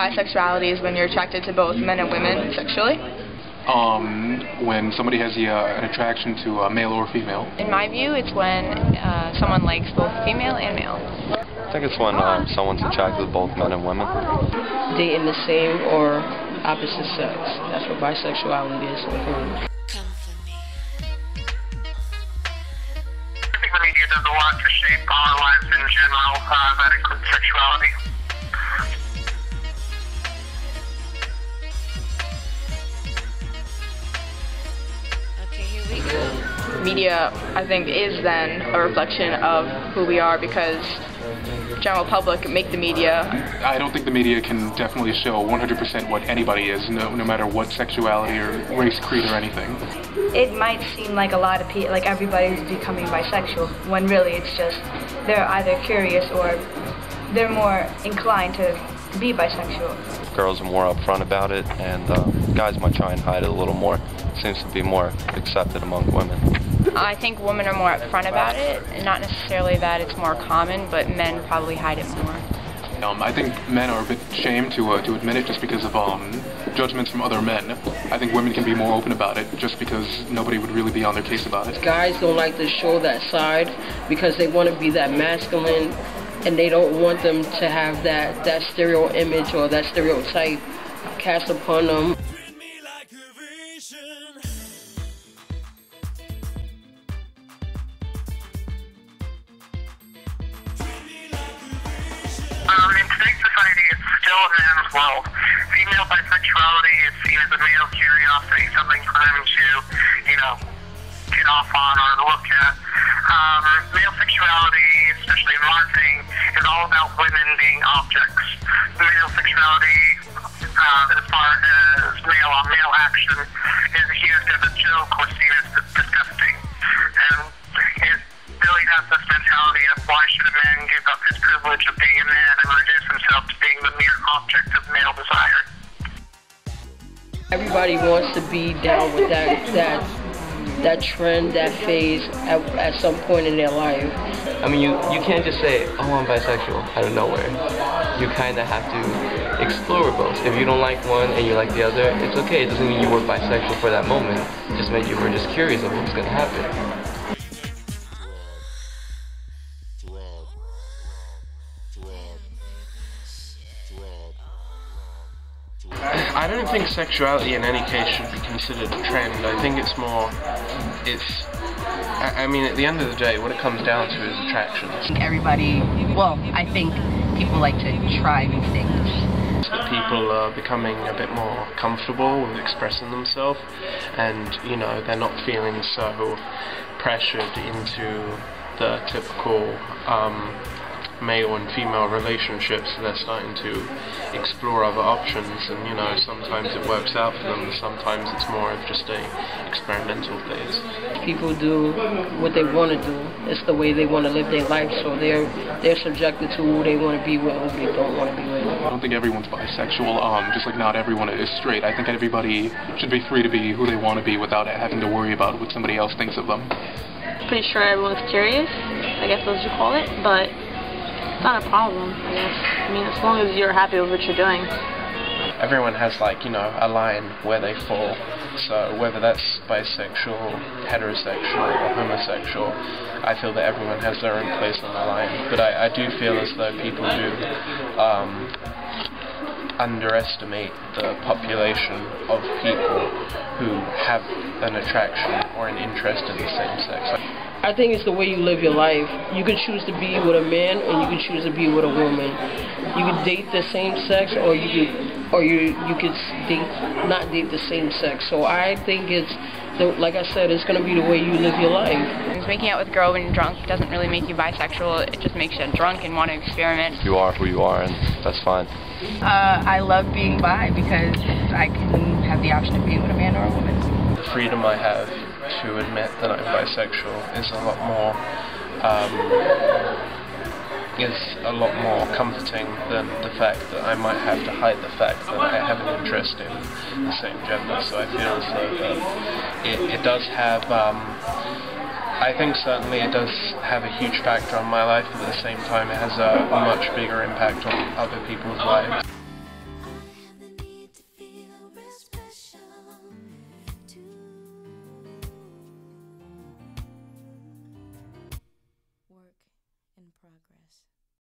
bisexuality is when you're attracted to both men and women sexually. When somebody has an attraction to male or female. In my view, it's when someone likes both female and male. I think it's when someone's attracted to both men and women. Dating the same or opposite sex. That's what bisexuality is. The media does a lot to shape our lives in general, that includes sexuality. Okay, here we go. Media, I think, is then a reflection of who we are because the general public make the media. I don't think the media can definitely show 100% what anybody is, no matter what sexuality or race, creed, or anything. It might seem like a lot of people, like everybody's becoming bisexual, when really it's just they're either curious or they're more inclined to be bisexual. Girls are more upfront about it, and guys might try and hide it a little more. Seems to be more accepted among women. I think women are more upfront about it, and not necessarily that it's more common, but men probably hide it more. I think men are a bit ashamed to admit it just because of judgments from other men. I think women can be more open about it just because nobody would really be on their case about it. Guys don't like to show that side because they want to be that masculine, and they don't want them to have that stereo image or that stereotype cast upon them. In today's society, it's still a man's world. Female bisexuality is seen as a male curiosity, something for them to, get off on or look at. Male sexuality, especially in marketing, is all about women being objects. Male sexuality, as far as male-on-male action, is used as a joke or seen as disgusting. And it really has this mentality of why should a man give up his privilege of being a man and reduce himself to being the mere object of male desire. Everybody wants to be down with that trend, that phase at some point in their life. I mean, you can't just say, oh, I'm bisexual out of nowhere. You kind of have to explore both. If you don't like one and you like the other, it's okay. It doesn't mean you were bisexual for that moment. It just meant you were just curious of what's going to happen. I don't think sexuality in any case should be considered a trend. I think it's I mean, at the end of the day, what it comes down to is attraction. I think people like to try new things. People are becoming a bit more comfortable with expressing themselves, and, they're not feeling so pressured into the typical male and female relationships. They're starting to explore other options, and sometimes it works out for them, and sometimes it's more of just a experimental phase. People do what they want to do. It's the way they want to live their life, so they're subjected to who they want to be with, who they don't want to be with. I don't think everyone's bisexual, just like not everyone is straight. I think everybody should be free to be who they want to be without having to worry about what somebody else thinks of them. Pretty sure everyone's curious, I guess that's what you call it, but it's not a problem, I guess. I mean, as long as you're happy with what you're doing. Everyone has, a line where they fall. So whether that's bisexual, heterosexual, or homosexual, I feel that everyone has their own place on the line. But I do feel as though people do underestimate the population of people who have an attraction or an interest in the same sex. I think it's the way you live your life. You can choose to be with a man, and you can choose to be with a woman. You can date the same sex, or you could not date the same sex. So I think like I said, it's going to be the way you live your life. Making out with a girl when you're drunk doesn't really make you bisexual. It just makes you drunk and want to experiment. You are who you are, and that's fine. I love being bi because I can have the option of being with a man or a woman. The freedom I have to admit that I'm bisexual is a lot more comforting than the fact that I might have to hide the fact that I have an interest in the same gender. So I feel as though that it does have, I think certainly it does have a huge factor on my life, but at the same time it has a much bigger impact on other people's lives.